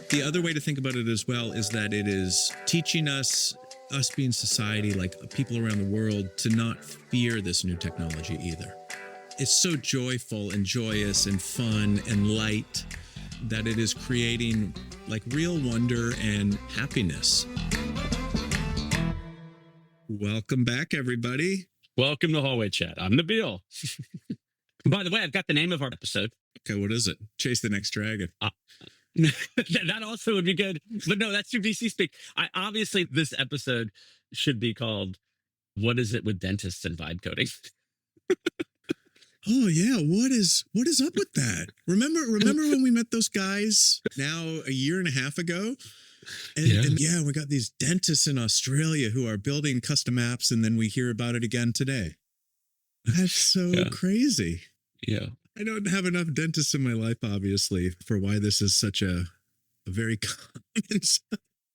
The other way to think about it as well is that it is teaching us being society, like people around the world, to not fear this new technology either. It's so joyful and joyous and fun and light that it is creating like real wonder and happiness. Welcome back, everybody. Welcome to Hallway Chat. I'm Nabil. By the way, I've got the name of our episode. Okay, what is it? Chase the Next Dragon. That also would be good. But no, that's your VC speak. Obviously, this episode should be called "What Is It with Dentists and Vibe Coding?" Oh yeah, what is up with that? Remember when we met those guys now a year and a half ago? And we got these dentists in Australia who are building custom apps, and then we hear about it again today. That's so crazy. Yeah. I don't have enough dentists in my life, obviously, for why this is such a very common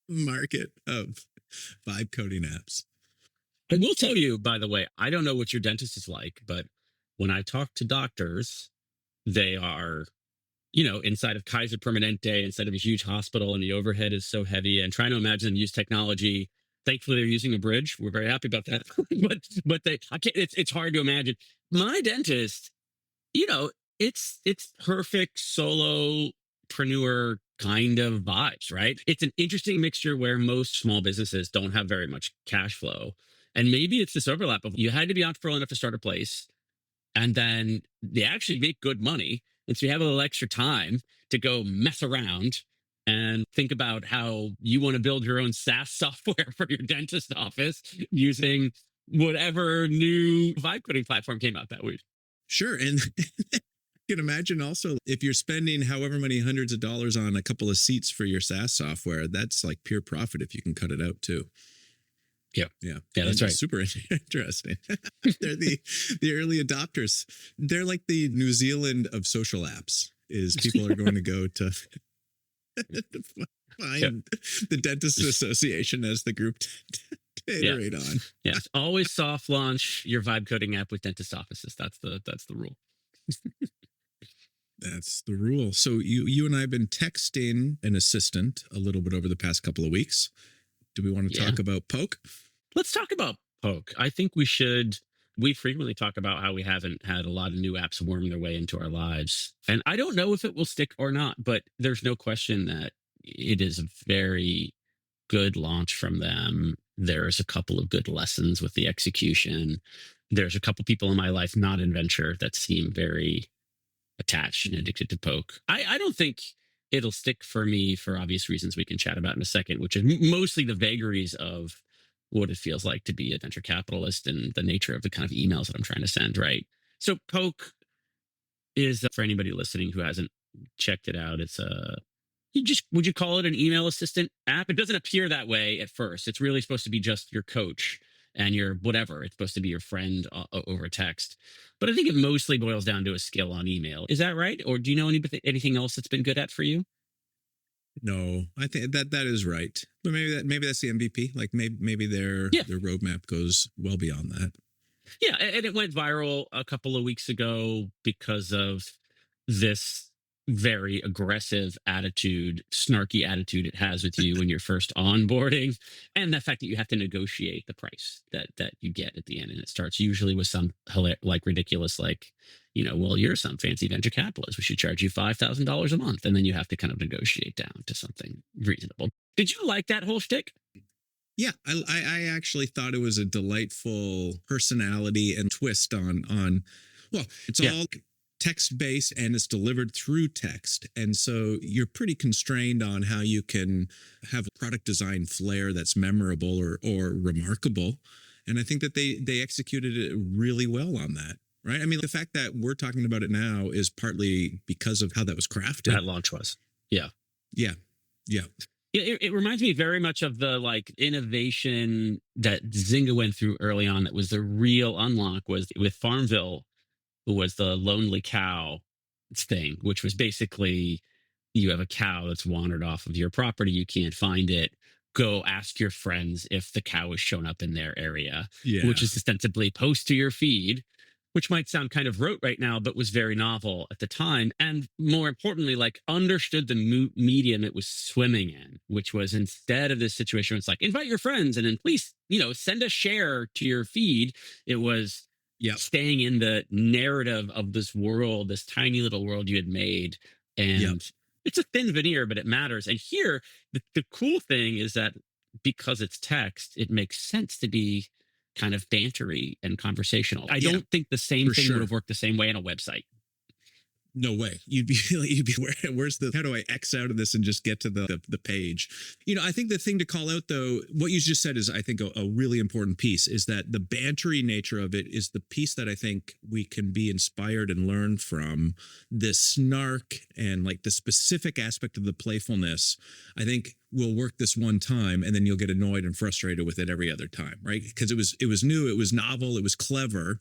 market of vibe coding apps. I will tell you, by the way, I don't know what your dentist is like, but when I talk to doctors, they are, inside of Kaiser Permanente, instead of a huge hospital, and the overhead is so heavy, and trying to imagine them use technology. Thankfully, they're using a bridge. We're very happy about that. but it's hard to imagine. My dentist, it's perfect solopreneur kind of vibes, right? It's an interesting mixture where most small businesses don't have very much cash flow. And maybe it's this overlap of you had to be entrepreneurial enough to start a place, and then they actually make good money. And so you have a little extra time to go mess around and think about how you want to build your own SaaS software for your dentist office using whatever new vibe coding platform came out that week. Sure. And you can imagine also if you're spending however many hundreds of dollars on a couple of seats for your SaaS software, that's like pure profit if you can cut it out too. Yeah, that's right. Super interesting. They're the early adopters. They're like the New Zealand of social apps. Is people are going to go to find the Dentist Association as the group to iterate on. Yes, always soft launch your vibe coding app with dentist offices. That's the rule. That's the rule. So you and I have been texting an assistant a little bit over the past couple of weeks. Do we want to talk about Poke? Let's talk about Poke. I think we should. We frequently talk about how we haven't had a lot of new apps worm their way into our lives. And I don't know if it will stick or not, but there's no question that it is a very good launch from them. There's a couple of good lessons with the execution. There's a couple people in my life, not in venture, that seem very attached and addicted to Poke. I don't think it'll stick for me for obvious reasons we can chat about in a second, which is mostly the vagaries of what it feels like to be a venture capitalist and the nature of the kind of emails that I'm trying to send, right? So Poke is, for anybody listening who hasn't checked it out, it's would you call it an email assistant app? It doesn't appear that way at first. It's really supposed to be just your coach and your whatever. It's supposed to be your friend over text. But I think it mostly boils down to a skill on email. Is that right? Or do you know anything else that's been good at for you? No, I think that is right. But maybe that's the MVP. Like maybe their roadmap goes well beyond that. Yeah, and it went viral a couple of weeks ago because of this very aggressive attitude, snarky attitude it has with you when you're first onboarding, and the fact that you have to negotiate the price that you get at the end. And it starts usually with some ridiculous, well, you're some fancy venture capitalist, we should charge you $5,000 a month. And then you have to kind of negotiate down to something reasonable. Did you like that whole shtick? Yeah, I actually thought it was a delightful personality and twist on well, it's all text-based and it's delivered through text. And so you're pretty constrained on how you can have a product design flair that's memorable or remarkable. And I think that they executed it really well on that. Right. I mean, the fact that we're talking about it now is partly because of how that was crafted. That launch was. Yeah. It reminds me very much of the innovation that Zynga went through early on. That was the real unlock was with Farmville, who was the lonely cow thing, which was basically you have a cow that's wandered off of your property. You can't find it. Go ask your friends if the cow has shown up in their area, which is ostensibly post to your feed which might sound kind of rote right now, but was very novel at the time. And more importantly, like understood the medium it was swimming in, which was instead of this situation where it's like, invite your friends and then please, send a share to your feed. It was Yep. staying in the narrative of this world, this tiny little world you had made. Yep. And it's a thin veneer, but it matters. And here, the cool thing is that because it's text, it makes sense to be kind of bantery and conversational. I Yeah, don't think the same for thing would sure. have worked the same way on a website. No way. You'd be where's the how do I X out of this and just get to the page? I think the thing to call out though, what you just said is I think a really important piece is that the bantery nature of it is the piece that I think we can be inspired and learn from. The snark and like the specific aspect of the playfulness, I think will work this one time and then you'll get annoyed and frustrated with it every other time, right? Because it was new, it was novel, it was clever.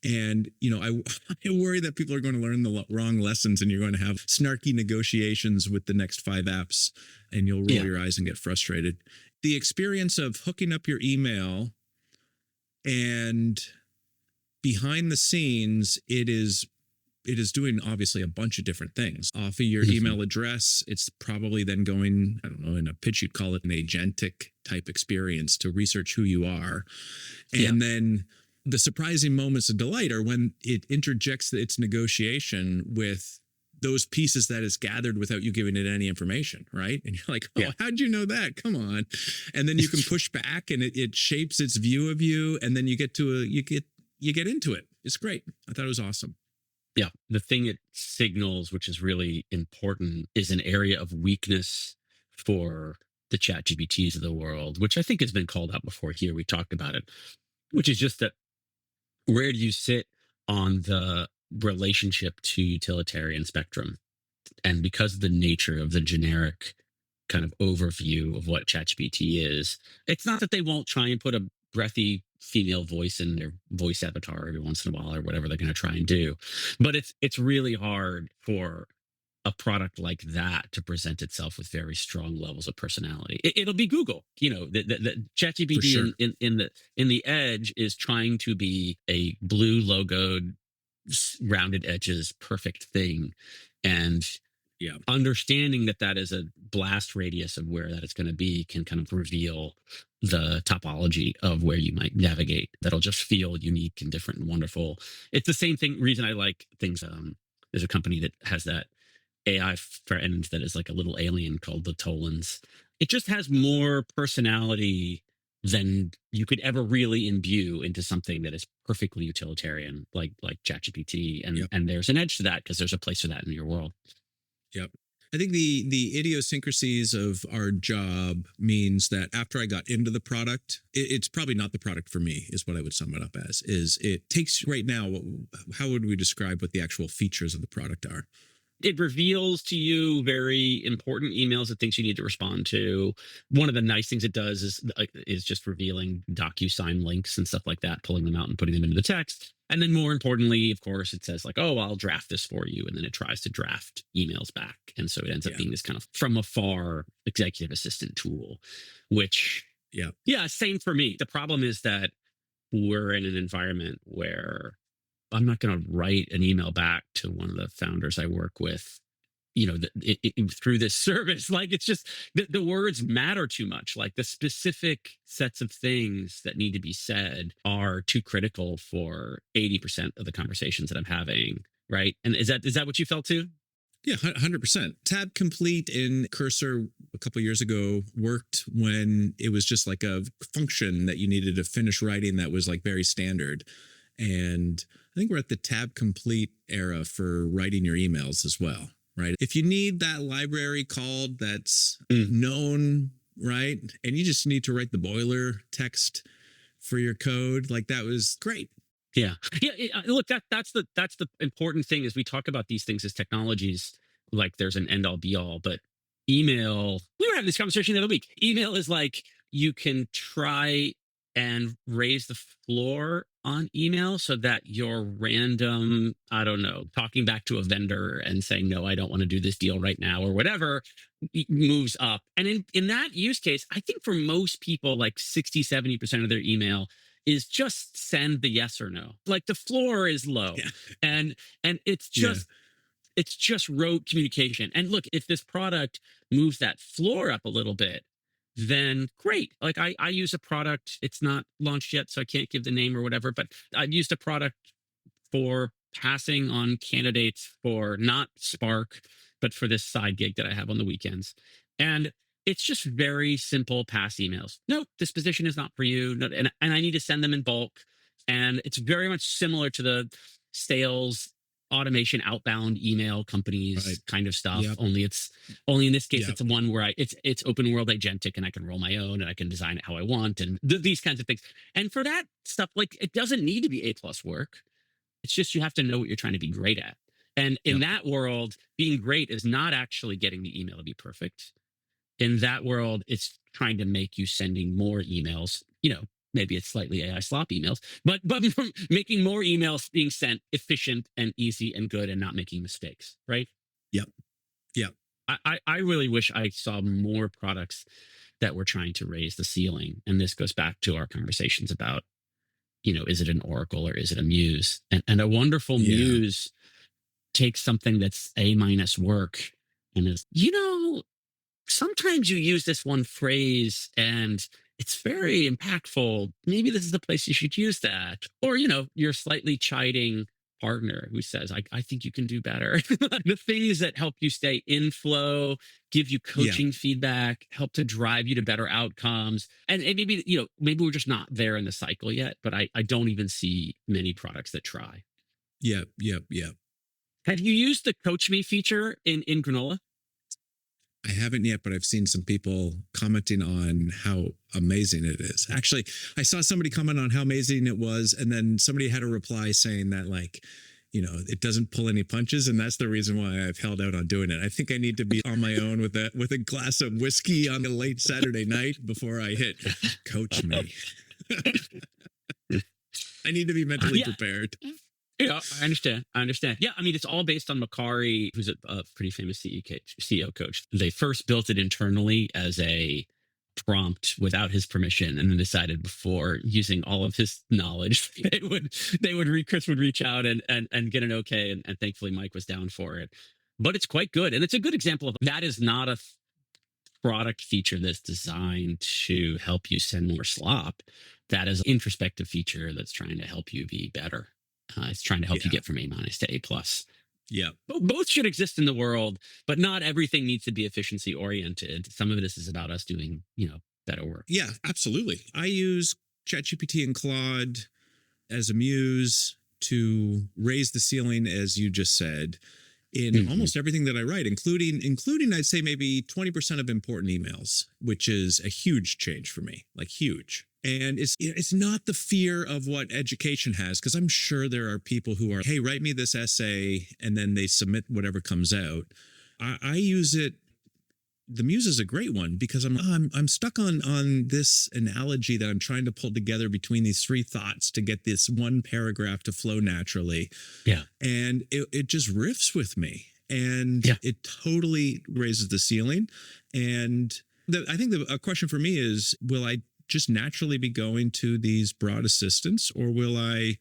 And, I worry that people are going to learn the wrong lessons and you're going to have snarky negotiations with the next 5 apps and you'll roll your eyes and get frustrated. The experience of hooking up your email and behind the scenes, it is doing obviously a bunch of different things. Off of your email address, it's probably then going, I don't know, in a pitch, you'd call it an agentic type experience to research who you are. And then the surprising moments of delight are when it interjects its negotiation with those pieces that is gathered without you giving it any information, right? And you're like, how'd you know that? Come on. And then you can push back and it shapes its view of you. And then you get into it. It's great. I thought it was awesome. Yeah. The thing it signals, which is really important, is an area of weakness for the chat GPTs of the world, which I think has been called out before here. We talked about it, which is just that where do you sit on the relationship to utilitarian spectrum? And because of the nature of the generic kind of overview of what ChatGPT is, it's not that they won't try and put a breathy female voice in their voice avatar every once in a while or whatever they're going to try and do. But it's really hard for a product like that to present itself with very strong levels of personality. It'll be Google, the ChatGPT sure. in the edge is trying to be a blue logoed, rounded edges, perfect thing, and understanding that is a blast radius of where that is going to be can kind of reveal the topology of where you might navigate. That'll just feel unique and different and wonderful. It's the same thing. Reason I like things. There's a company that has that AI friend that is like a little alien called the Tolans. It just has more personality than you could ever really imbue into something that is perfectly utilitarian, like ChatGPT. And there's an edge to that because there's a place for that in your world. Yep. I think the idiosyncrasies of our job means that after I got into the product, it's probably not the product for me, is what I would sum it up as. Is it takes right now, how would we describe what the actual features of the product are? It reveals to you very important emails and things you need to respond to. One of the nice things it does is just revealing DocuSign links and stuff like that, pulling them out and putting them into the text. And then more importantly, of course, it says like, oh, I'll draft this for you. And then it tries to draft emails back. And so it ends up being this kind of from afar executive assistant tool, which, same for me. The problem is that we're in an environment where I'm not going to write an email back to one of the founders I work with, through this service. Like, it's just the words matter too much. Like, the specific sets of things that need to be said are too critical for 80% of the conversations that I'm having. Right. And is that what you felt too? Yeah, 100%. Tab Complete in Cursor a couple of years ago worked when it was just like a function that you needed to finish writing that was like very standard. And I think we're at the Tab Complete era for writing your emails as well, right? If you need that library called that's known, right? And you just need to write the boiler text for your code, like that was great. Yeah. Look, that's the important thing is we talk about these things as technologies, like there's an end all be all, but email, we were having this conversation the other week. Email is like, you can try and raise the floor on email so that your random, I don't know, talking back to a vendor and saying, no, I don't want to do this deal right now or whatever, moves up. And in that use case, I think for most people, like 60, 70% of their email is just send the yes or no. Like the floor is low. Yeah. And Yeah. it's just rote communication. And look, if this product moves that floor up a little bit, then great. Like I use a product, it's not launched yet, so I can't give the name or whatever, but I've used a product for passing on candidates for not Spark, but for this side gig that I have on the weekends. And it's just very simple pass emails. No, this position is not for you. No, and I need to send them in bulk. And it's very much similar to the sales automation outbound email Right. companies kind of stuff. Yep. Only in this case, Yep. it's one where it's open world agentic and I can roll my own and I can design it how I want and these kinds of things. And for that stuff, like it doesn't need to be A plus work. It's just you have to know what you're trying to be great at. And in Yep. that world, being great is not actually getting the email to be perfect. In that world, it's trying to make you sending more emails. Maybe it's slightly AI slop emails, but making more emails being sent efficient and easy and good and not making mistakes, right? Yep. Yep. I really wish I saw more products that were trying to raise the ceiling. And this goes back to our conversations about, is it an Oracle or is it a Muse? And a wonderful Yeah. Muse takes something that's A minus work and is, sometimes you use this one phrase and it's very impactful. Maybe this is the place you should use that. Or, your slightly chiding partner who says, I think you can do better. The things that help you stay in flow, give you Yeah. coaching feedback, help to drive you to better outcomes. And maybe, maybe we're just not there in the cycle yet, but I don't even see many products that try. Yep. Yep. Yep. Have you used the Coach Me feature in Granola? I haven't yet, but I've seen some people commenting on how amazing it is. Actually, I saw somebody comment on how amazing it was, and then somebody had a reply saying that, like, it doesn't pull any punches, and that's the reason why I've held out on doing it. I think I need to be on my own with a glass of whiskey on a late Saturday night before I hit Coach Me. I need to be mentally Yeah. prepared. Yeah, I understand. I understand. Yeah, I mean, it's all based on Macari, who's a pretty famous CEO coach. They first built it internally as a prompt without his permission, and then decided before using all of his knowledge, Chris would reach out and get an okay, and thankfully Mike was down for it. But it's quite good, and it's a good example of that is not a product feature that's designed to help you send more slop. That is an introspective feature that's trying to help you be better. It's trying to help you Yeah. get from A minus to A plus. Yeah. Both should exist in the world, but not everything needs to be efficiency oriented. Some of this is about us doing, better work. Yeah, absolutely. I use ChatGPT and Claude as a muse to raise the ceiling, as you just said, in Mhm. almost everything that I write, including I'd say maybe 20% of important emails, which is a huge change for me, like huge. And it's not the fear of what education has, because I'm sure there are people who are, hey, write me this essay, and then they submit whatever comes out. I use it. The muse is a great one because I'm stuck on this analogy that I'm trying to pull together between these three thoughts to get this one paragraph to flow naturally. Yeah. And it just riffs with me, and Yeah. it totally raises the ceiling. And I think a question for me is, will I just naturally be going to these broad assistants, or will I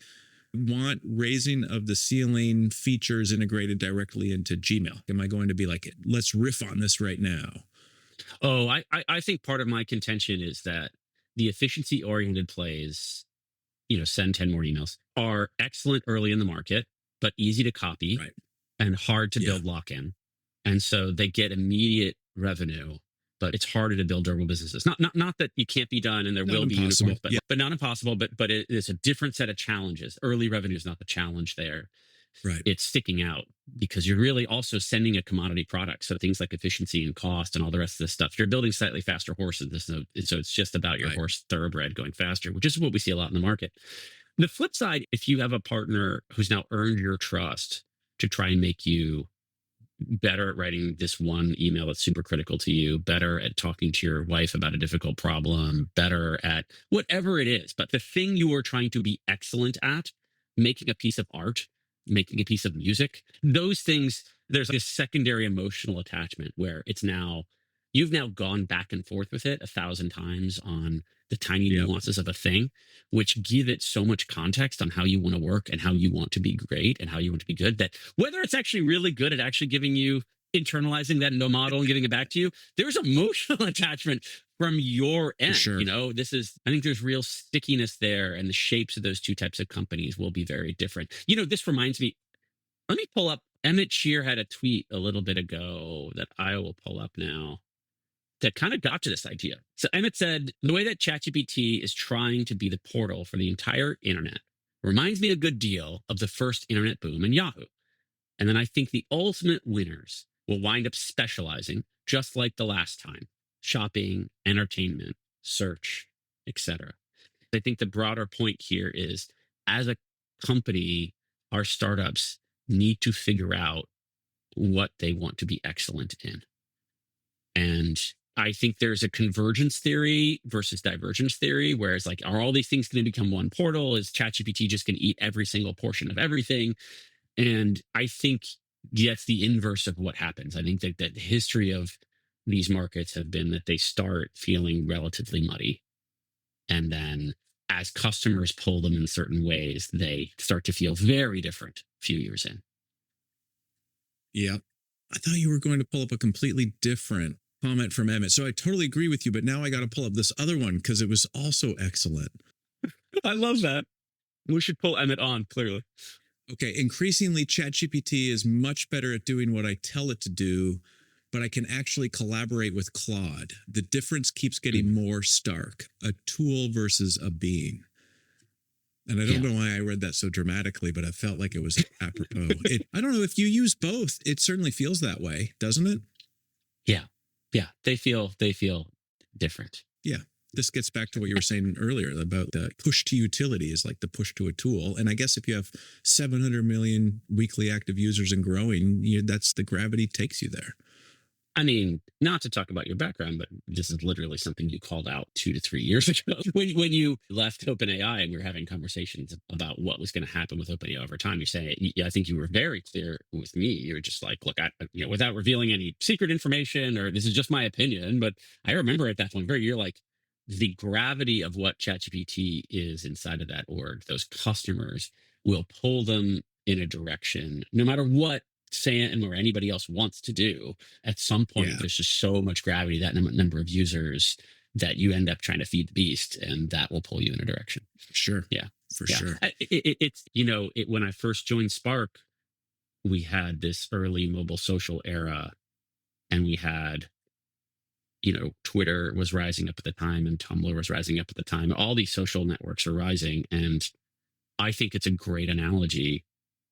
want raising of the ceiling features integrated directly into Gmail? Am I going to be like, let's riff on this right now? Oh, I think part of my contention is that the efficiency oriented plays, send 10 more emails, are excellent early in the market, but easy to copy Right. and hard to Yeah. build lock in. And so they get immediate revenue, but it's harder to build durable businesses. Not that you can't be done and there Not will be impossible. unicorns, but not impossible. But it is a different set of challenges. Early revenue is not the challenge there. Right. It's sticking out because you're really also sending a commodity product. So things like efficiency and cost and all the rest of this stuff, you're building slightly faster horses. So it's just about your Right. horse thoroughbred going faster, which is what we see a lot in the market. The flip side, if you have a partner who's now earned your trust to try and make you better at writing this one email that's super critical to you, better at talking to your wife about a difficult problem, better at whatever it is. But the thing you are trying to be excellent at, making a piece of art, making a piece of music, those things, there's a secondary emotional attachment where it's now, you've now gone back and forth with it 1,000 times on the tiny Yep. nuances of a thing, which give it so much context on how you want to work and how you want to be great and how you want to be good, that whether it's actually really good at actually giving you internalizing that no model and giving it back to you, there's emotional attachment from your For end. sure. I think there's real stickiness there, and the shapes of those two types of companies will be very different. This reminds me, let me pull up. Emmett Shear had a tweet a little bit ago that I will pull up now that kind of got to this idea. So Emmett said, the way that ChatGPT is trying to be the portal for the entire internet reminds me a good deal of the first internet boom in Yahoo. And then I think the ultimate winners will wind up specializing just like the last time: shopping, entertainment, search, etc. I think the broader point here is, as a company, our startups need to figure out what they want to be excellent in. And I think there's a convergence theory versus divergence theory, whereas, like, are all these things going to become one portal? Is ChatGPT just going to eat every single portion of everything? And I think that's the inverse of what happens. I think that the history of these markets have been that they start feeling relatively muddy. And then as customers pull them in certain ways, they start to feel very different a few years in. Yeah. I thought you were going to pull up a completely different comment from Emmett. So I totally agree with you, but now I got to pull up this other one because it was also excellent. I love that. We should pull Emmett on, clearly. Okay. Increasingly, ChatGPT is much better at doing what I tell it to do, but I can actually collaborate with Claude. The difference keeps getting more stark: a tool versus a being. And I don't know why I read that so dramatically, but I felt like it was apropos. I don't know if you use both. It certainly feels that way, doesn't it? Yeah. Yeah. They feel different. Yeah. This gets back to what you were saying earlier about the push to utility is like the push to a tool. And I guess if you have 700 million weekly active users and growing, that's the gravity takes you there. I mean, not to talk about your background, but this is literally something you called out 2 to 3 years ago when you left OpenAI and we were having conversations about what was going to happen with OpenAI over time. You say, yeah, I think you were very clear with me. You were just like, look, without revealing any secret information, or this is just my opinion. But I remember at that point, you're like, the gravity of what ChatGPT is inside of that org, those customers will pull them in a direction, no matter what Sam or anybody else wants to do. At some point, Yeah. there's just so much gravity, that number of users, that you end up trying to feed the beast, and that will pull you in a direction. Sure. Yeah. For Yeah. sure. It's, when I first joined Spark, we had this early mobile social era, and we had, Twitter was rising up at the time, and Tumblr was rising up at the time. All these social networks are rising. And I think it's a great analogy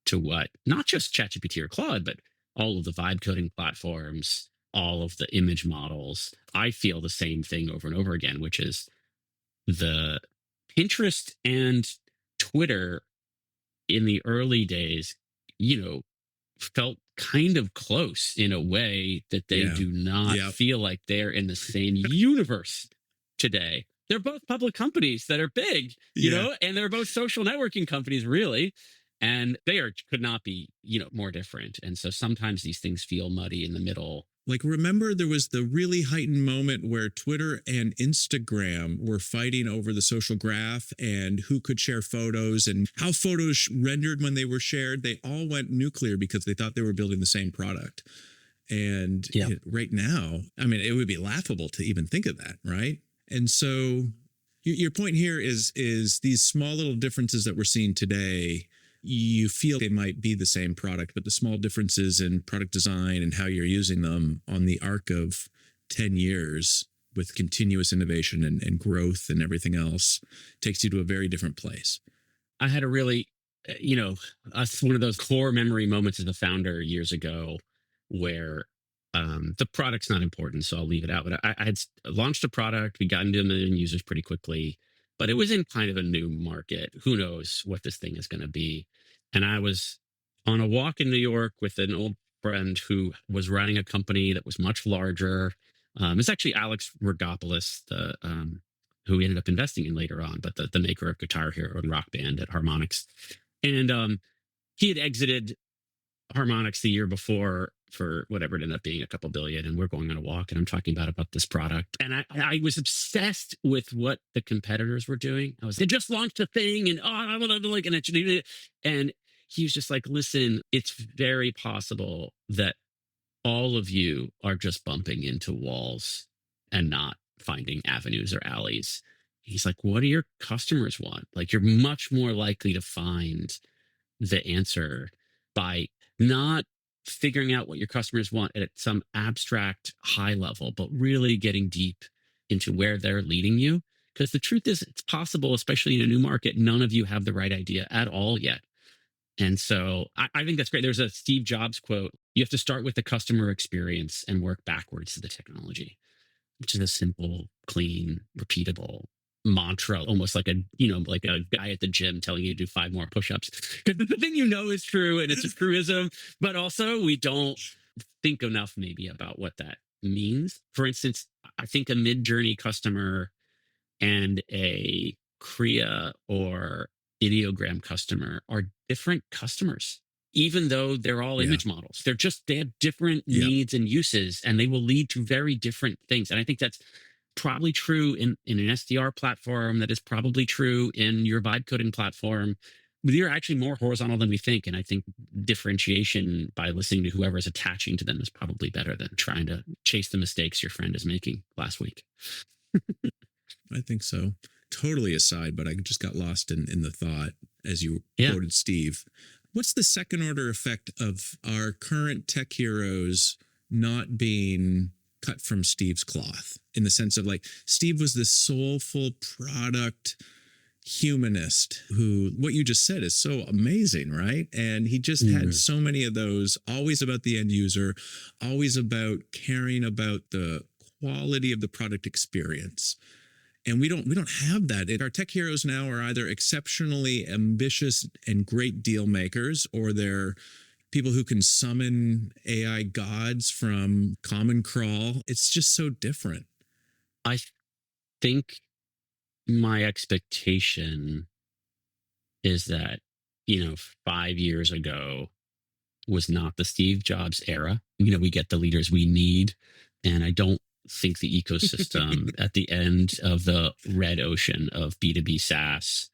to what not just ChatGPT or Claude, but all of the vibe coding platforms, all of the image models. I feel the same thing over and over again, which is the Pinterest and Twitter in the early days, felt kind of close in a way that they do not Yep. feel like they're in the same universe today. They're both public companies that are big, and they're both social networking companies, really. And could not be, more different. And so sometimes these things feel muddy in the middle. Like, remember there was the really heightened moment where Twitter and Instagram were fighting over the social graph and who could share photos and how photos rendered when they were shared. They all went nuclear because they thought they were building the same product. And right now, I mean, it would be laughable to even think of that, right? And so your point here is these small little differences that we're seeing today. You feel they might be the same product, but the small differences in product design and how you're using them on the arc of 10 years with continuous innovation and growth and everything else takes you to a very different place. I had a really, one of those core memory moments as a founder years ago where the product's not important, so I'll leave it out. But I had launched a product. We got into 1 million users pretty quickly, but it was in kind of a new market. Who knows what this thing is going to be? And I was on a walk in New York with an old friend who was running a company that was much larger. It's actually Alex Rogopoulos, who we ended up investing in later on, but the maker of Guitar Hero and Rock Band at Harmonix. And he had exited harmonics the year before for whatever it ended up being, a couple billion, and we're going on a walk and I'm talking about this product, and I was obsessed with what the competitors were doing. They just launched a thing, and I want to like, and he was just like, listen, it's very possible that all of you are just bumping into walls and not finding avenues or alleys. He's like, what do your customers want? Like, you're much more likely to find the answer by not figuring out what your customers want at some abstract high level, but really getting deep into where they're leading you. Because the truth is, it's possible, especially in a new market, none of you have the right idea at all yet. And so I think that's great. There's a Steve Jobs quote: you have to start with the customer experience and work backwards to the technology, which is a simple, clean, repeatable mantra, almost like like a guy at the gym telling you to do 5 more push-ups. Because the thing is true, and it's a truism, but also we don't think enough maybe about what that means. For instance, I think a mid-journey customer and a Kriya or ideogram customer are different customers, even though they're all Yeah. image models. They have different Yep. needs and uses, and they will lead to very different things. And I think that's probably true in an SDR platform. That is probably true in your vibe coding platform. They're actually more horizontal than we think. And I think differentiation by listening to whoever is attaching to them is probably better than trying to chase the mistakes your friend is making last week. I think so. Totally aside, but I just got lost in the thought as you quoted Steve. What's the second order effect of our current tech heroes not being cut from Steve's cloth, in the sense of, like, Steve was this soulful product humanist who, what you just said is so amazing, right? And he just had so many of those, always about the end user, always about caring about the quality of the product experience. And we don't have that. And our tech heroes now are either exceptionally ambitious and great deal makers, or they're people who can summon AI gods from common crawl. It's just so different. I think my expectation is that, 5 years ago was not the Steve Jobs era. We get the leaders we need. And I don't think the ecosystem at the end of the red ocean of B2B SaaS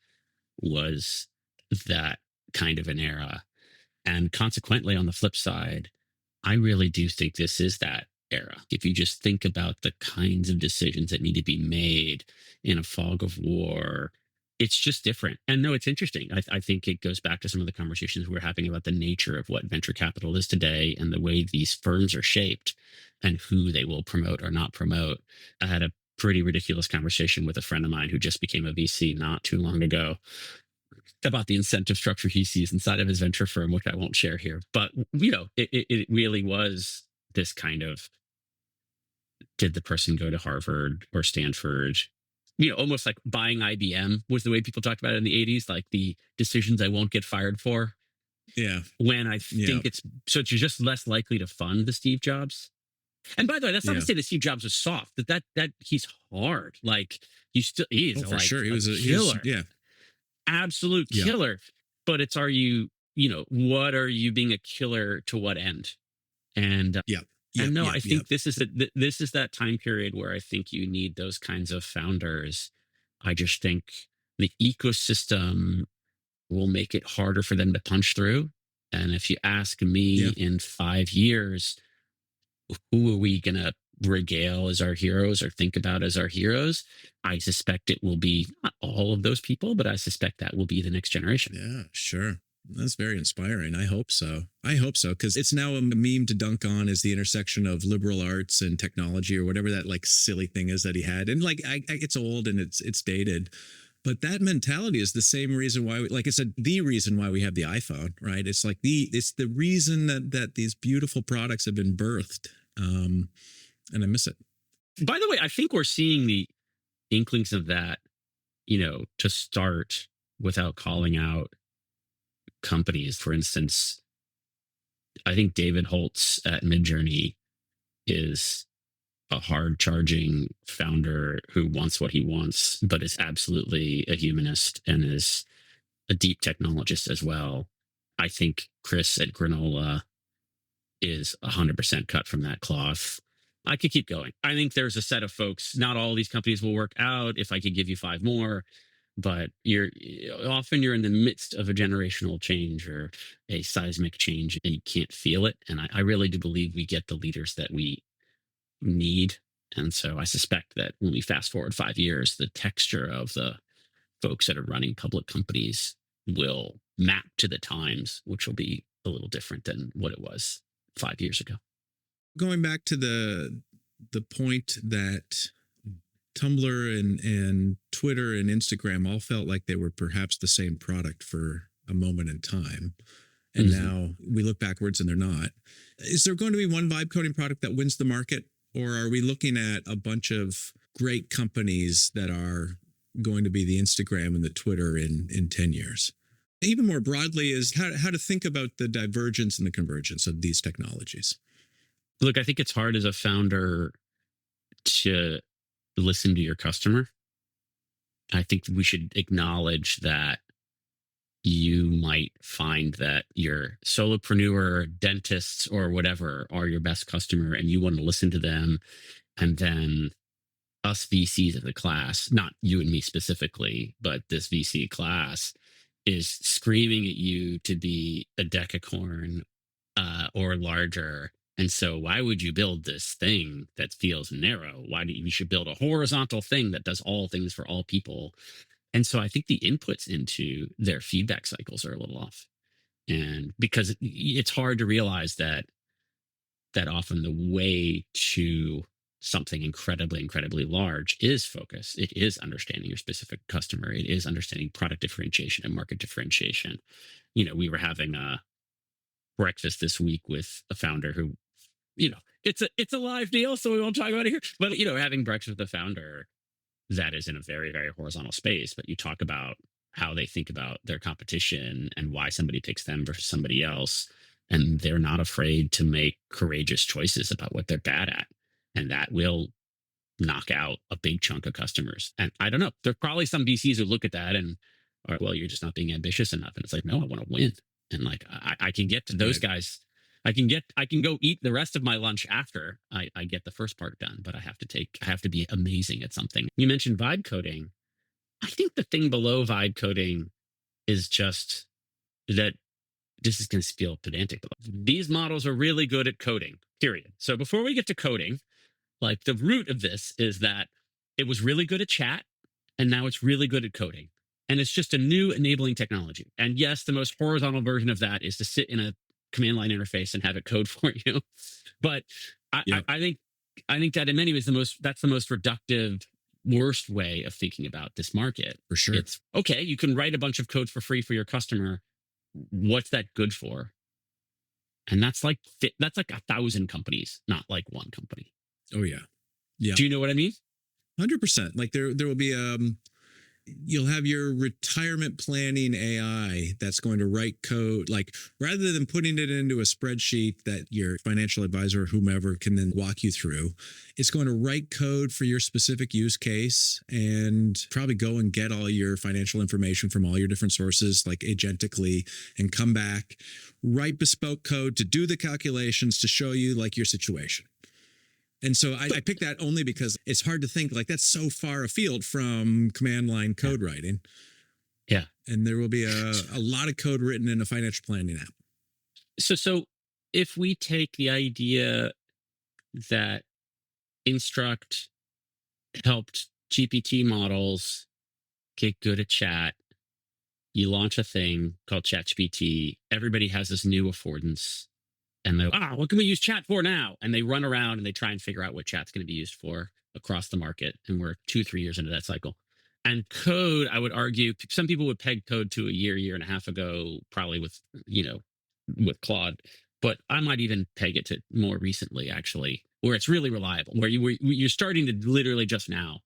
was that kind of an era. And consequently, on the flip side, I really do think this is that era. If you just think about the kinds of decisions that need to be made in a fog of war, it's just different. And no, it's interesting. I think it goes back to some of the conversations we're having about the nature of what venture capital is today and the way these firms are shaped and who they will promote or not promote. I had a pretty ridiculous conversation with a friend of mine who just became a VC not too long ago about the incentive structure he sees inside of his venture firm, which I won't share here. But, it really was this kind of, did the person go to Harvard or Stanford? Almost like buying IBM was the way people talked about it in the 80s, like the decisions I won't get fired for. Yeah. When I think it's you're just less likely to fund the Steve Jobs. And by the way, that's not to say that Steve Jobs was soft, that he's hard. Like, he is for sure. He was a killer. Absolute killer. But it's, what are you being a killer to what end? And I think this is that time period where I think you need those kinds of founders. I just think the ecosystem will make it harder for them to punch through. And if you ask me in 5 years, who are we going to regale as our heroes or think about as our heroes? I suspect it will be not all of those people, but I suspect that will be the next generation. Yeah, sure. That's very inspiring. I hope so. Because it's now a meme to dunk on, is the intersection of liberal arts and technology, or whatever that, like, silly thing is that he had. And, like, it's old and it's dated. But that mentality is the same reason why, the reason why we have the iPhone, right? It's like it's the reason that these beautiful products have been birthed. And I miss it. By the way, I think we're seeing the inklings of that, to start, without calling out companies. For instance, I think David Holtz at Midjourney is a hard charging founder who wants what he wants, but is absolutely a humanist and is a deep technologist as well. I think Chris at Granola is 100% cut from that cloth. I could keep going. I think there's a set of folks. Not all these companies will work out. If I could give you five more, but you're in the midst of a generational change or a seismic change, and you can't feel it. And I really do believe we get the leaders that we need. And so I suspect that when we fast forward 5 years, the texture of the folks that are running public companies will map to the times, which will be a little different than what it was 5 years ago. Going back to the point that Tumblr and Twitter and Instagram all felt like they were perhaps the same product for a moment in time. And now we look backwards and they're not. Is there going to be one vibe coding product that wins the market? Or are we looking at a bunch of great companies that are going to be the Instagram and the Twitter in 10 years? Even more broadly is how to think about the divergence and the convergence of these technologies. Look, I think it's hard as a founder to listen to your customer. I think we should acknowledge that you might find that your solopreneur, dentists, or whatever are your best customer, and you want to listen to them. And then us VCs of the class, not you and me specifically, but this VC class is screaming at you to be a decacorn or larger. And so why would you build this thing that feels narrow? Why do you should build a horizontal thing that does all things for all people? And so I think the inputs into their feedback cycles are a little off. And because it's hard to realize that often the way to something incredibly large is focus. It is understanding your specific customer. It is understanding product differentiation and market differentiation. We were having a breakfast this week with a founder who, it's a live deal, so we won't talk about it here. But having breakfast with a founder that is in a very, very horizontal space, but you talk about how they think about their competition and why somebody picks them versus somebody else. And they're not afraid to make courageous choices about what they're bad at. And that will knock out a big chunk of customers. And I don't know, there's probably some VCs who look at that and are, well, you're just not being ambitious enough. And it's like, no, I want to win. And like, I can get to those guys. I can go eat the rest of my lunch after I get the first part done, but I have to be amazing at something. You mentioned vibe coding. I think the thing below vibe coding is just that this is going to feel pedantic, but these models are really good at coding, period. So before we get to coding, like the root of this is that it was really good at chat and now it's really good at coding. And it's just a new enabling technology. And yes, the most horizontal version of that is to sit in a command line interface and have it code for you. But I think that in many ways that's the most reductive, worst way of thinking about this market. For sure. It's okay, you can write a bunch of code for free for your customer. What's that good for? And that's like 1,000 companies, not like one company. Oh yeah. Yeah. Do you know what I mean? 100%. Like there will be you'll have your retirement planning AI that's going to write code, like rather than putting it into a spreadsheet that your financial advisor or whomever can then walk you through, it's going to write code for your specific use case and probably go and get all your financial information from all your different sources, like agentically, and come back, write bespoke code to do the calculations to show you like your situation. And so I picked that only because it's hard to think like that's so far afield from command line code writing. Yeah. And there will be a lot of code written in a financial planning app. So if we take the idea that Instruct helped GPT models get good at chat, you launch a thing called ChatGPT, everybody has this new affordance. And they're, what can we use chat for now? And they run around and they try and figure out what chat's going to be used for across the market. And we're 2-3 years into that cycle. And code, I would argue, some people would peg code to a year and a half ago, probably with Claude. But I might even peg it to more recently, actually, where it's really reliable, where you're starting to literally just now,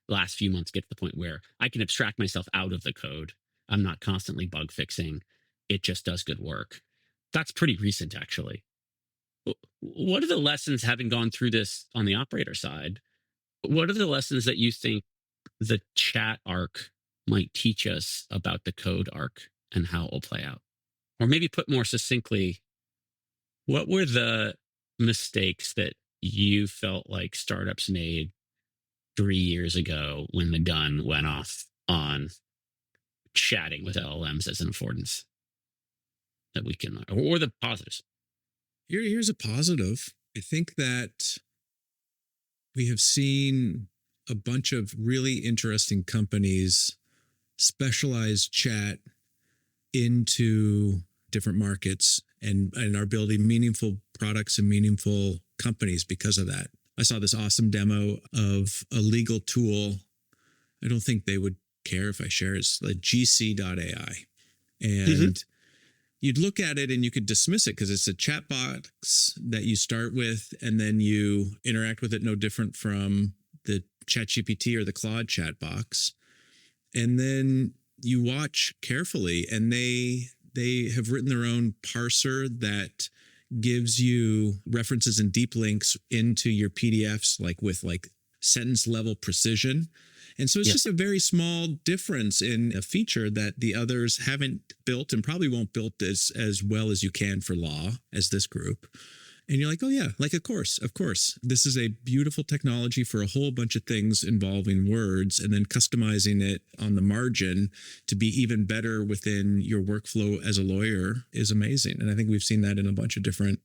the last few months, get to the point where I can abstract myself out of the code. I'm not constantly bug fixing. It just does good work. That's pretty recent, actually. What are the lessons, having gone through this on the operator side? What are the lessons that you think the chat arc might teach us about the code arc and how it will play out? Or maybe put more succinctly, what were the mistakes that you felt like startups made 3 years ago when the gun went off on chatting with LLMs as an affordance that we can, or the positives? Here's a positive. I think that we have seen a bunch of really interesting companies specialize chat into different markets and are building meaningful products and meaningful companies because of that. I saw this awesome demo of a legal tool. I don't think they would care if I share it. It's like GC.ai. Hmm. And you'd look at it and you could dismiss it because it's a chat box that you start with and then you interact with it no different from the ChatGPT or the Claude chat box. And then you watch carefully and they have written their own parser that gives you references and deep links into your PDFs, like with like sentence level precision. And so it's Yeah. just a very small difference in a feature that the others haven't built and probably won't build as well as you can for law as this group. And you're like, oh yeah, like of course. This is a beautiful technology for a whole bunch of things involving words, and then customizing it on the margin to be even better within your workflow as a lawyer is amazing. And I think we've seen that in a bunch of different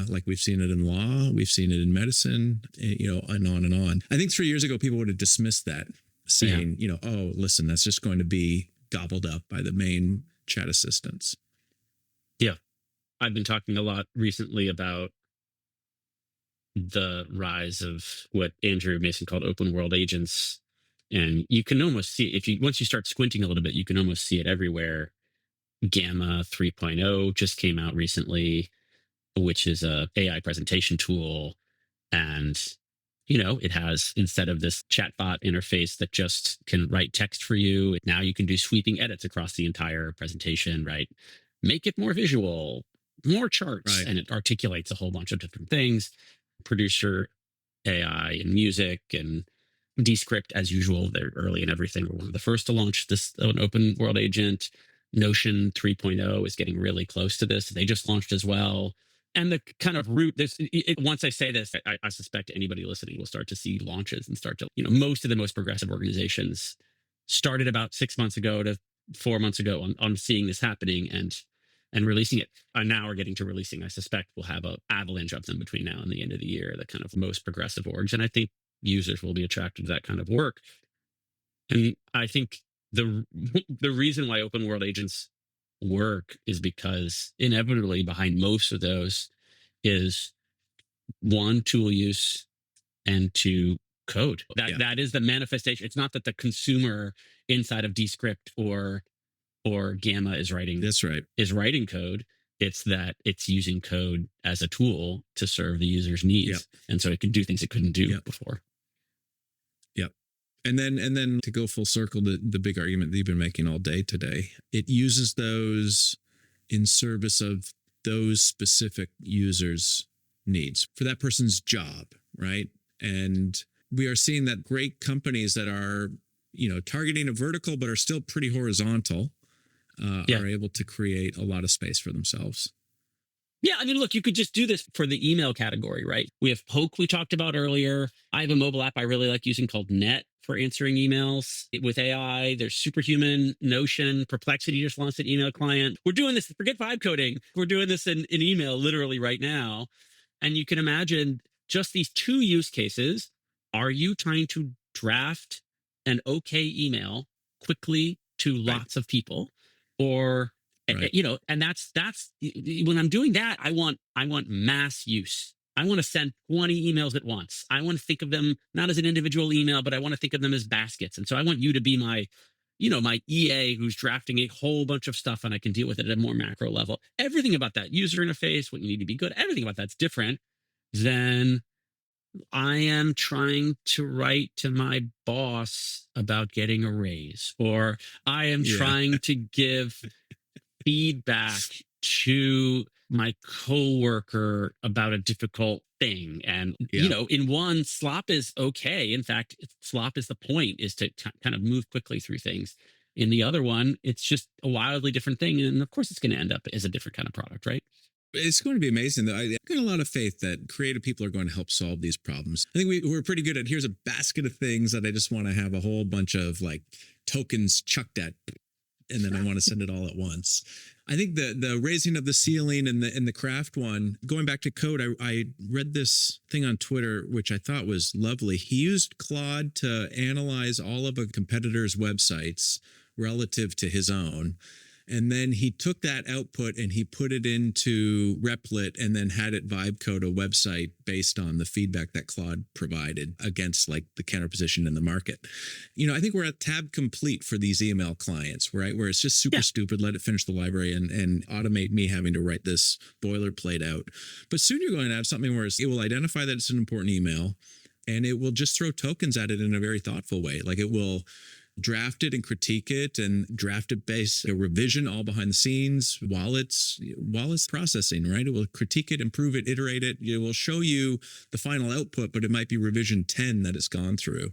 like we've seen it in law, we've seen it in medicine, and on and on. I think 3 years ago, people would have dismissed that, Yeah. saying, oh, listen, that's just going to be gobbled up by the main chat assistants. Yeah. I've been talking a lot recently about the rise of what Andrew Mason called open world agents. And you can almost see, if you, once you start squinting a little bit, you can almost see it everywhere. Gamma 3.0 just came out recently, which is a AI presentation tool. And, it has, instead of this chatbot interface that just can write text for you, now you can do sweeping edits across the entire presentation, right? Make it more visual, more charts, Right. and it articulates a whole bunch of different things. Producer AI and music and Descript, as usual. They're early in everything. We're one of the first to launch this, an open world agent. Notion 3.0 is getting really close to this. They just launched as well. And the kind of root this, once I say this, I suspect anybody listening will start to see launches and start to, most of the most progressive organizations started about 6 months ago to 4 months ago on seeing this happening and releasing it. Now are getting to releasing. I suspect we'll have an avalanche of them between now and the end of the year, the kind of most progressive orgs. And I think users will be attracted to that kind of work. And I think the the reason why open world agents work is because inevitably behind most of those is one, tool use, and two, code. That is the manifestation. It's not that the consumer inside of Descript or Gamma is writing That's right. Code. It's that it's using code as a tool to serve the user's needs. Yep. And so it can do things it couldn't do Yep. before. Yep. And then to go full circle, the big argument that you've been making all day today, it uses those in service of those specific users' needs for that person's job, right? And we are seeing that great companies that are, targeting a vertical but are still pretty horizontal, are able to create a lot of space for themselves. Yeah, I mean, look, you could just do this for the email category, right? We have Poke, we talked about earlier. I have a mobile app I really like using called Net for answering emails with AI. There's Superhuman, Notion, Perplexity just launched an email client. We're doing this, forget vibe coding. We're doing this in email literally right now. And you can imagine just these two use cases. Are you trying to draft an okay email quickly to lots of people? Or Right. and that's when I'm doing that, I want mass use. I want to send 20 emails at once. I want to think of them not as an individual email, but I want to think of them as baskets. And so I want you to be my my EA who's drafting a whole bunch of stuff, and I can deal with it at a more macro level. Everything about that user interface, what you need to be good, everything about that's different than I am trying to write to my boss about getting a raise, or I am trying to give feedback to my coworker about a difficult thing. And, in one, slop is okay. In fact, slop is the point, is to kind of move quickly through things. In the other one, it's just a wildly different thing. And of course, it's going to end up as a different kind of product, right? It's going to be amazing. Though. I've got a lot of faith that creative people are going to help solve these problems. I think we're pretty good at here's a basket of things that I just want to have a whole bunch of like tokens chucked at, and then I want to send it all at once. I think the raising of the ceiling and the craft one, going back to code, I read this thing on Twitter, which I thought was lovely. He used Claude to analyze all of a competitor's websites relative to his own. And then he took that output and he put it into Replit and then had it vibe code a website based on the feedback that Claude provided against like the counterposition in the market. I think we're at tab complete for these email clients, right? Where it's just super stupid, let it finish the library and automate me having to write this boilerplate out. But soon you're going to have something where it will identify that it's an important email and it will just throw tokens at it in a very thoughtful way. Like it will draft it and critique it and draft it based a revision all behind the scenes while it's processing, right? It will critique it, improve it, iterate it. It will show you the final output, but it might be revision 10 that it's gone through.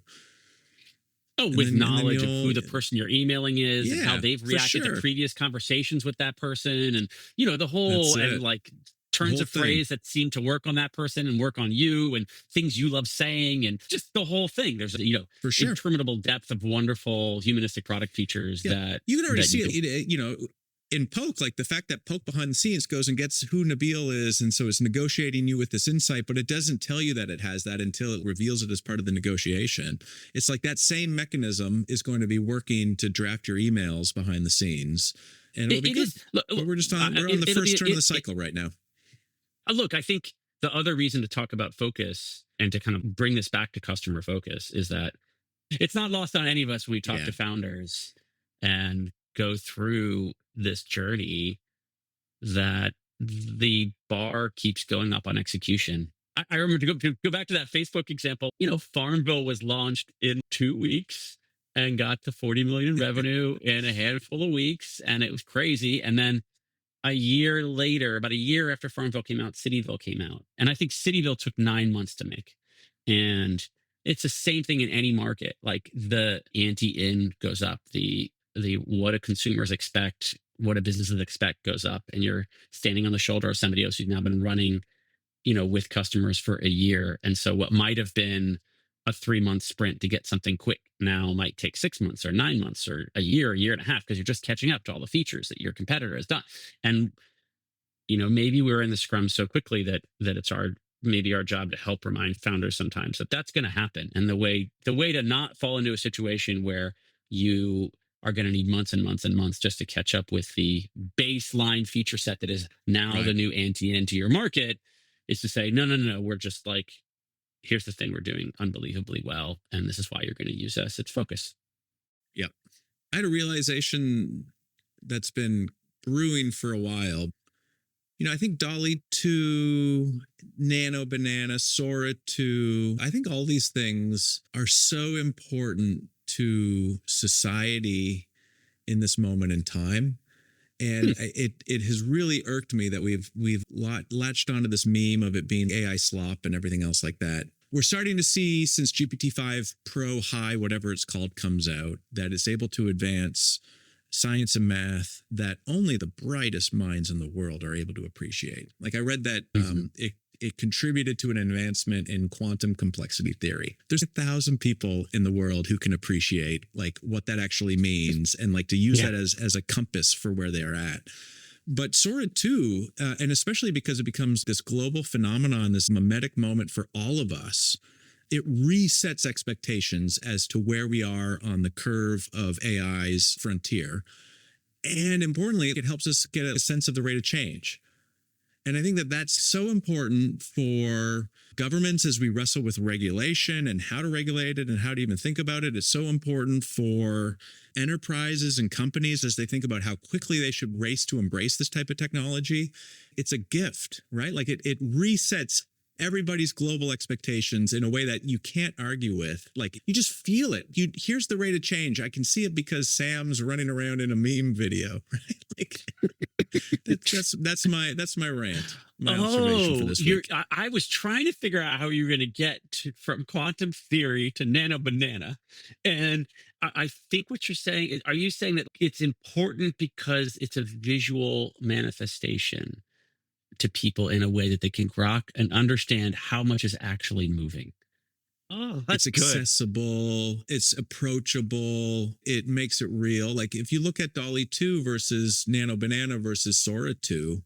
Oh, and with knowledge of who the person you're emailing is and how they've reacted to previous conversations with that person. And, the whole, and like turns of phrase that seem to work on that person and work on you and things you love saying and just the whole thing. There's interminable depth of wonderful humanistic product features that you can already see it, in Poke, like the fact that Poke behind the scenes goes and gets who Nabil is. And so it's negotiating you with this insight, but it doesn't tell you that it has that until it reveals it as part of the negotiation. It's like that same mechanism is going to be working to draft your emails behind the scenes. And it'll be good. But we're on the first turn of the cycle right now. Look, I think the other reason to talk about focus and to kind of bring this back to customer focus is that it's not lost on any of us when we talk to founders and go through this journey that the bar keeps going up on execution. I remember to go back to that Facebook example, Farmville was launched in 2 weeks and got to 40 million in revenue in a handful of weeks. And it was crazy. And then a year later, about a year after Farmville came out, Cityville came out. And I think Cityville took 9 months to make. And it's the same thing in any market. Like the ante-in goes up, the what do consumers expect, what do businesses expect goes up. And you're standing on the shoulder of somebody else who's now been running, with customers for a year. And so what might have been a 3-month sprint to get something quick now might take 6 months or 9 months or a year and a half, because you're just catching up to all the features that your competitor has done. And, maybe we're in the scrum so quickly that it's maybe our job to help remind founders sometimes that that's going to happen. And the way to not fall into a situation where you are going to need months and months and months just to catch up with the baseline feature set that is now the new ante into your market is to say, no, we're just like, here's the thing we're doing unbelievably well, and this is why you're going to use us. It's focus. Yeah. I had a realization that's been brewing for a while. I think Dolly 2, Nano Banana, Sora 2, I think all these things are so important to society in this moment in time. And it has really irked me that we've latched onto this meme of it being AI slop and everything else like that. We're starting to see, since GPT-5 Pro High, whatever it's called, comes out, that it's able to advance science and math that only the brightest minds in the world are able to appreciate. Like I read that it contributed to an advancement in quantum complexity theory. There's 1,000 people in the world who can appreciate like what that actually means and like to use that as a compass for where they're at. But Sora 2, and especially because it becomes this global phenomenon, this mimetic moment for all of us, it resets expectations as to where we are on the curve of AI's frontier. And importantly, it helps us get a sense of the rate of change. And I think that that's so important for governments as we wrestle with regulation and how to regulate it and how to even think about it. It's so important for enterprises and companies as they think about how quickly they should race to embrace this type of technology. It's a gift, right? Like it resets everybody's global expectations in a way that you can't argue with. Like you just feel it. Here's the rate of change. I can see it because Sam's running around in a meme video, right? Like that's my rant. My observation for this week. I was trying to figure out how you were going to get from quantum theory to Nano Banana, and I think what you're saying is, are you saying that it's important because it's a visual manifestation to people in a way that they can grok and understand how much is actually moving? Oh, It's that's good. accessible, it's approachable, it makes it real. Like if you look at Dolly 2 versus Nano Banana versus Sora 2,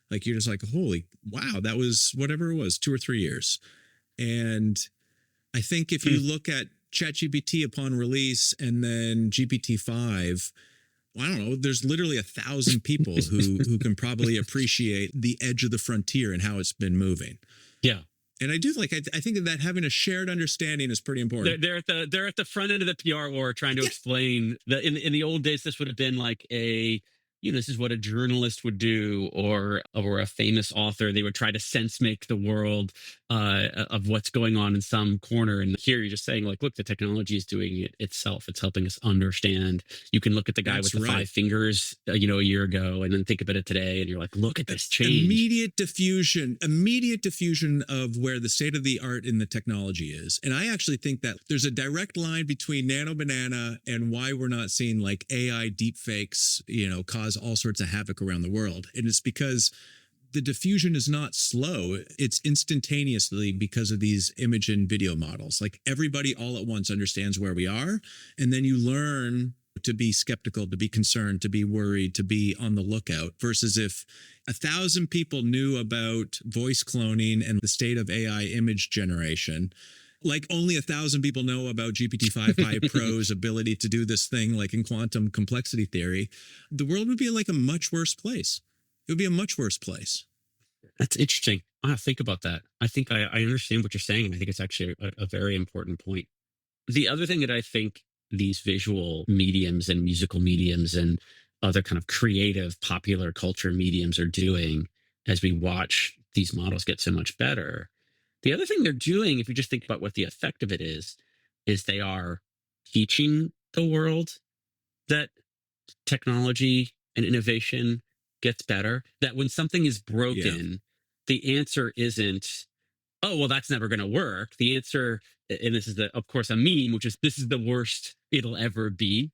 like you're just like, holy wow, that was whatever it was, 2 or 3 years. And I think if you Mm. look at ChatGPT upon release and then GPT-5, well, I don't know, there's literally 1,000 people who can probably appreciate the edge of the frontier and how it's been moving. Yeah. And I do like I think that having a shared understanding is pretty important. They're at the front end of the PR war trying to Yeah, explain that in the old days this would have been like a, this is what a journalist would do, or a famous author. They would try to sense make the world of what's going on in some corner. And here you're just saying like, look, the technology is doing it itself. It's helping us understand. You can look at the guy with that's the right. five fingers, a year ago, and then think about it today, and you're like, look at this change. Immediate diffusion of where the state of the art in the technology is. And I actually think that there's a direct line between Nano Banana and why we're not seeing like AI deepfakes, cause all sorts of havoc around the world. And it's because the diffusion is not slow. It's instantaneously because of these image and video models. Like everybody all at once understands where we are. And then you learn to be skeptical, to be concerned, to be worried, to be on the lookout, versus if 1,000 people knew about voice cloning and the state of AI image generation, like only 1,000 people know about GPT-5 High Pro's ability to do this thing like in quantum complexity theory, the world would be like a much worse place. It would be a much worse place. That's interesting. I think about that. I think I understand what you're saying, and I think it's actually a very important point. The other thing that I think these visual mediums and musical mediums and other kind of creative popular culture mediums are doing as we watch these models get so much better. The other thing they're doing, if you just think about what the effect of it is they are teaching the world that technology and innovation gets better, that when something is Yeah. broken, the answer isn't, oh, well, that's never going to work. The answer, and this is of course a meme, which is, this is the worst it'll ever be.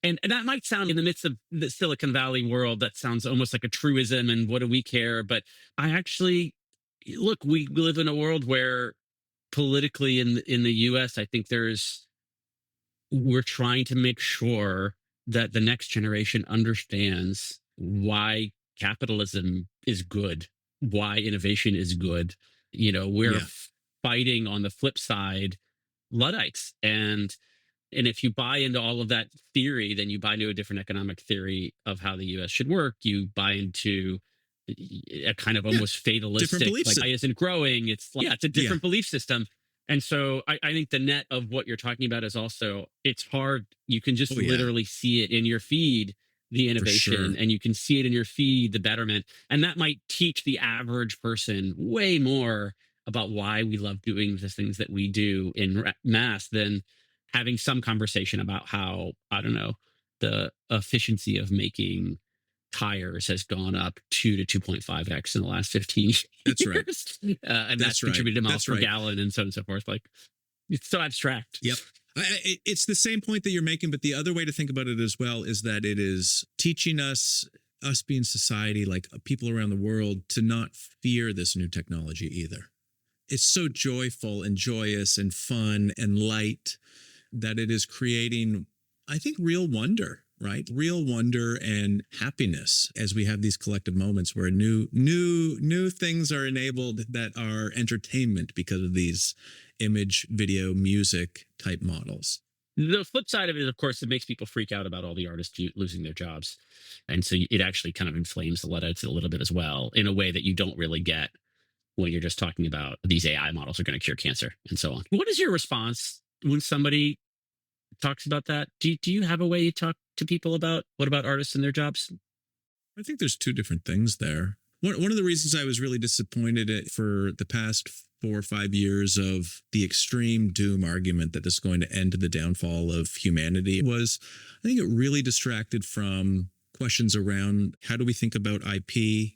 And that might sound, in the midst of the Silicon Valley world, that sounds almost like a truism. And what do we care? But I actually, look, we live in a world where politically in the US, I think we're trying to make sure that the next generation understands why capitalism is good, why innovation is good. We're Yeah. fighting on the flip side Luddites. And if you buy into all of that theory, then you buy into a different economic theory of how the US should work. You buy into a kind of Yeah. almost Different fatalistic, beliefs. like, AI isn't growing. It's like, yeah, it's a different belief system. And so I think the net of what you're talking about is also, it's hard. You can just literally see it in your feed, the innovation, and you can see it in your feed, the betterment. And that might teach the average person way more about why we love doing the things that we do in mass than having some conversation about how, I don't know, the efficiency of making tires has gone up 2 to 2.5x in the last 15 years. That's right. And that's contributed to miles per gallon and so on and so forth. Like, it's so abstract. Yep. It's the same point that you're making, but the other way to think about it as well is that it is teaching us being society, like people around the world, to not fear this new technology either. It's so joyful and joyous and fun and light that it is creating, I think, real wonder, right? Real wonder and happiness as we have these collective moments where new things are enabled that are entertainment because of these image, video, music type models. The flip side of it, of course, it makes people freak out about all the artists losing their jobs. And so it actually kind of inflames the Luddites a little bit as well, in a way that you don't really get when you're just talking about these AI models are going to cure cancer and so on. What is your response when somebody talks about that? Do you have a way you talk to people about, what about artists and their jobs? I think there's two different things there. One of the reasons I was really disappointed for the past 4 or 5 years of the extreme doom argument that this is going to end to the downfall of humanity was, I think it really distracted from questions around how do we think about IP,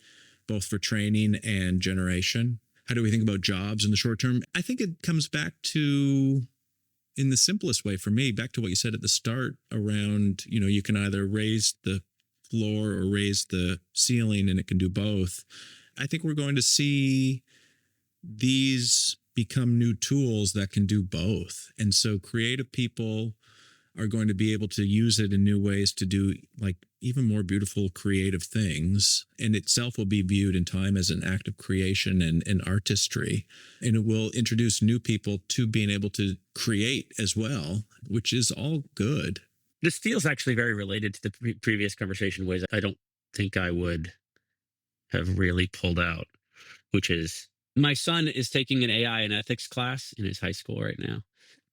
both for training and generation? How do we think about jobs in the short term? I think it comes back to in the simplest way for me, back to what you said at the start around, you can either raise the floor or raise the ceiling, and it can do both. I think we're going to see these become new tools that can do both. And so creative people are going to be able to use it in new ways to do like even more beautiful creative things. And itself will be viewed in time as an act of creation and artistry. And it will introduce new people to being able to create as well, which is all good. This feels actually very related to the previous conversation, ways I don't think I would have really pulled out, which is my son is taking an AI and ethics class in his high school right now.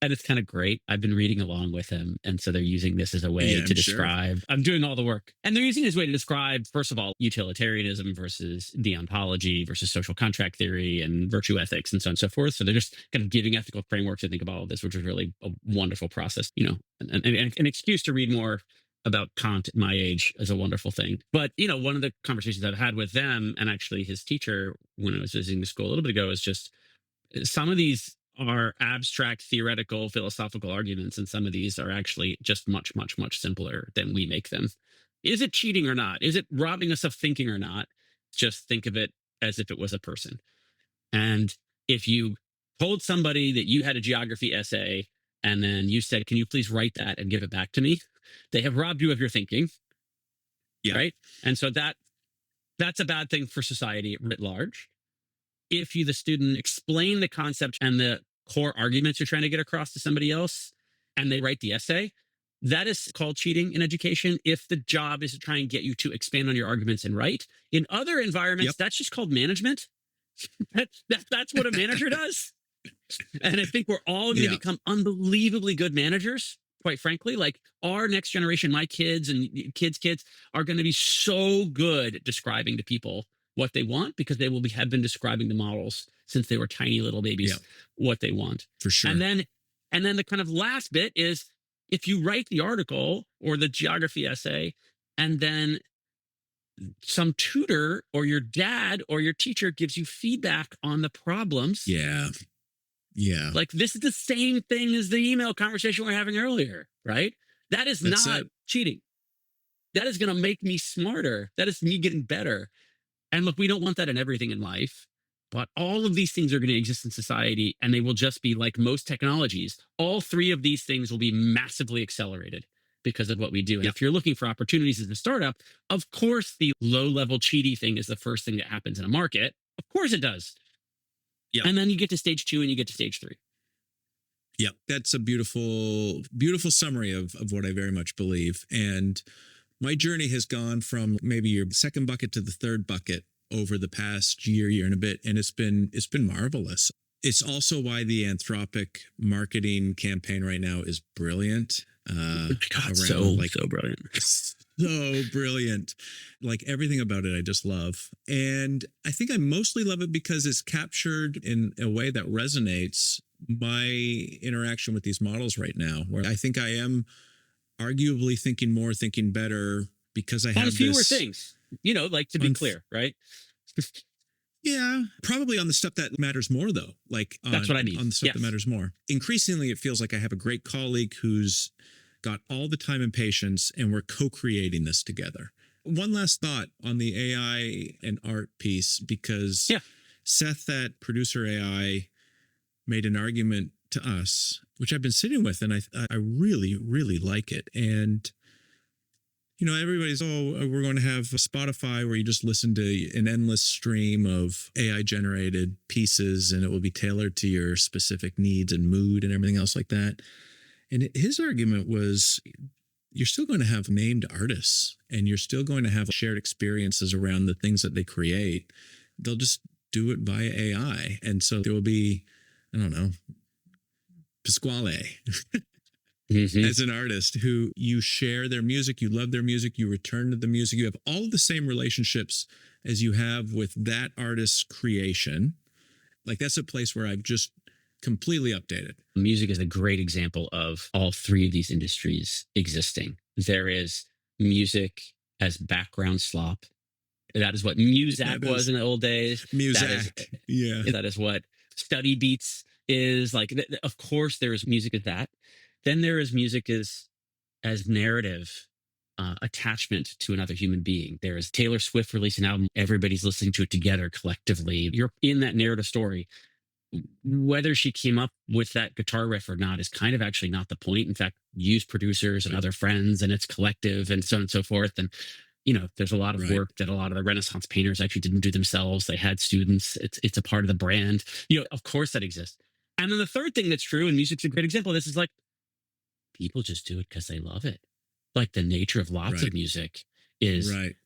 And it's kind of great. I've been reading along with him. And so they're using this as a way to describe, I'm doing all the work. And they're using this way to describe, first of all, utilitarianism versus deontology versus social contract theory and virtue ethics and so on and so forth. So they're just kind of giving ethical frameworks to think about all this, which is really a wonderful process, an excuse to read more about Kant at my age is a wonderful thing. But, one of the conversations I've had with them and actually his teacher when I was visiting the school a little bit ago is just some of these are abstract, theoretical, philosophical arguments, and some of these are actually just much, much, much simpler than we make them. Is it cheating or not? Is it robbing us of thinking or not? Just think of it as if it was a person. And if you told somebody that you had a geography essay and then you said, can you please write that and give it back to me? They have robbed you of your thinking. Yeah. Right. And so that's a bad thing for society writ large. If you, the student, explain the concept and the core arguments you're trying to get across to somebody else and they write the essay, that is called cheating in education. If the job is to try and get you to expand on your arguments and write. In other environments, that's just called management. That's what a manager does. And I think we're all going to become unbelievably good managers, quite frankly. Like our next generation, my kids and kids' are going to be so good at describing to people what they want because they have been describing the models since they were tiny little babies what they want. For sure. And then the kind of last bit is if you write the article or the geography essay and then some tutor or your dad or your teacher gives you feedback on the problems. Yeah. Like this is the same thing as the email conversation we we're having earlier, right? That is not cheating. That is going to make me smarter. That is me getting better. And look, we don't want that in everything in life, but all of these things are going to exist in society and they will just be like most technologies. All three of these things will be massively accelerated because of what we do. And if you're looking for opportunities as a startup, of course, the low-level cheaty thing is the first thing that happens in a market. Of course it does. Yeah. And then you get to stage 2 and you get to stage 3. Yeah, that's a beautiful, beautiful summary of what I very much believe. And my journey has gone from maybe your second bucket to the third bucket over the past year and a bit. And it's been marvelous. It's also why the Anthropic marketing campaign right now is brilliant. God, so brilliant. So brilliant. Like everything about it, I just love. And I think I mostly love it because it's captured in a way that resonates my interaction with these models right now, where I think I am arguably thinking more, thinking better because I have fewer things, like to be clear, right? Yeah, probably on the stuff that matters more, though. Like that's what I mean. On the stuff that matters more. Increasingly, it feels like I have a great colleague who's got all the time and patience, and we're co-creating this together. One last thought on the AI and art piece, because Seth at Producer AI made an argument to us, which I've been sitting with, and I really, really like it. And everybody's, we're going to have a Spotify where you just listen to an endless stream of AI generated pieces and it will be tailored to your specific needs and mood and everything else like that. And his argument was, you're still going to have named artists and you're still going to have shared experiences around the things that they create. They'll just do it via AI. And so there will be, I don't know, Pasquale. As an artist who you share their music, you love their music, you return to the music, you have all of the same relationships as you have with that artist's creation. Like that's a place where I've just completely updated. Music is a great example of all three of these industries existing. There is music as background slop. That is what Muzak was in the old days. Muzak. That is what study beats is like, of course, there is music as that. Then there is music as narrative attachment to another human being. There is Taylor Swift released an album, everybody's listening to it together collectively. You're in that narrative story. Whether she came up with that guitar riff or not is kind of actually not the point. In fact, use producers and other friends, and it's collective and so on and so forth. And there's a lot of Right. work that a lot of the Renaissance painters actually didn't do themselves. They had students. It's a part of the brand. Of course that exists. And then the third thing that's true, and music's a great example of this, is like people just do it because they love it. Like the nature of lots Right. of music is Right.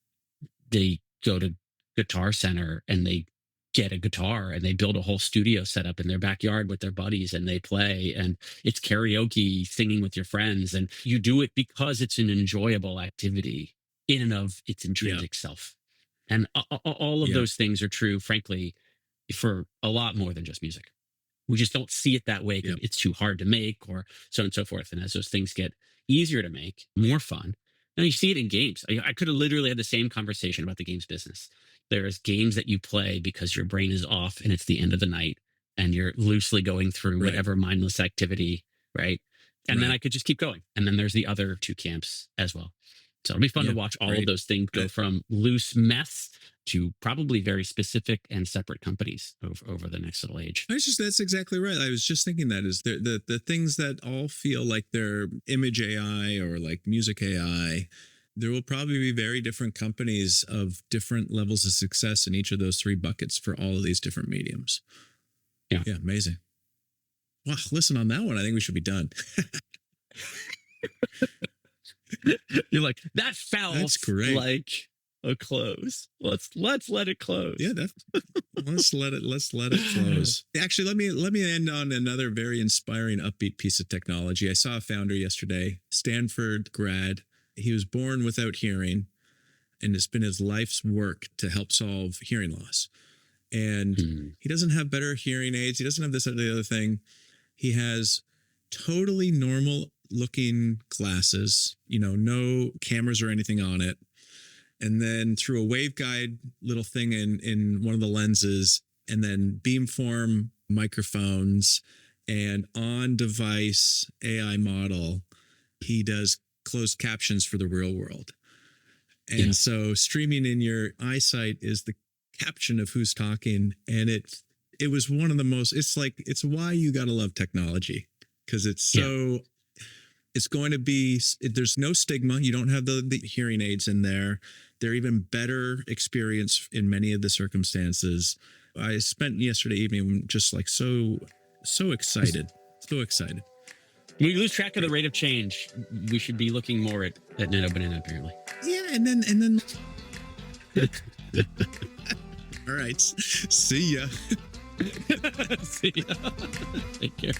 they go to Guitar Center and they get a guitar and they build a whole studio setup in their backyard with their buddies and they play, and it's karaoke, singing with your friends, and you do it because it's an enjoyable activity in and of its Yeah. intrinsic self. And all of Yeah. those things are true, frankly, for a lot more than just music. We just don't see it that way 'cause Yep. it's too hard to make or so on and so forth. And as those things get easier to make, more fun, now you see it in games. I could have literally had the same conversation about the games business. There's games that you play because your brain is off and it's the end of the night and you're loosely going through Right. whatever mindless activity, right? And then Right. I could just keep going. And then there's the other two camps as well. So it'll be fun to Yeah. watch all of Right. those things go Right. from loose mess to probably very specific and separate companies over the next little age. That's exactly right. I was just thinking that is the things that all feel like they're image AI or like music AI. There will probably be very different companies of different levels of success in each of those three buckets for all of these different mediums. Yeah. Yeah. Amazing. Wow. Listen, on that one, I think we should be done. You're like, that felt That's great. like a close. Let's let it close. Yeah, let's let it close. Actually, let me end on another very inspiring, upbeat piece of technology. I saw a founder yesterday, Stanford grad. He was born without hearing, and it's been his life's work to help solve hearing loss. And he doesn't have better hearing aids. He doesn't have this or the other thing. He has totally normal looking glasses, no cameras or anything on it. And then through a waveguide little thing in one of the lenses, and then beamform microphones and on device AI model, he does closed captions for the real world. And so streaming in your eyesight is the caption of who's talking. And it was one of the most, it's why you got to love technology, because it's so, it's going to be, there's no stigma. You don't have the hearing aids in there. They're even better experience in many of the circumstances. I spent yesterday evening just like so excited, so excited. When we lose track of the rate of change, we should be looking more at Nano Banana, apparently. Yeah, and then all right. See ya. See ya. Take care.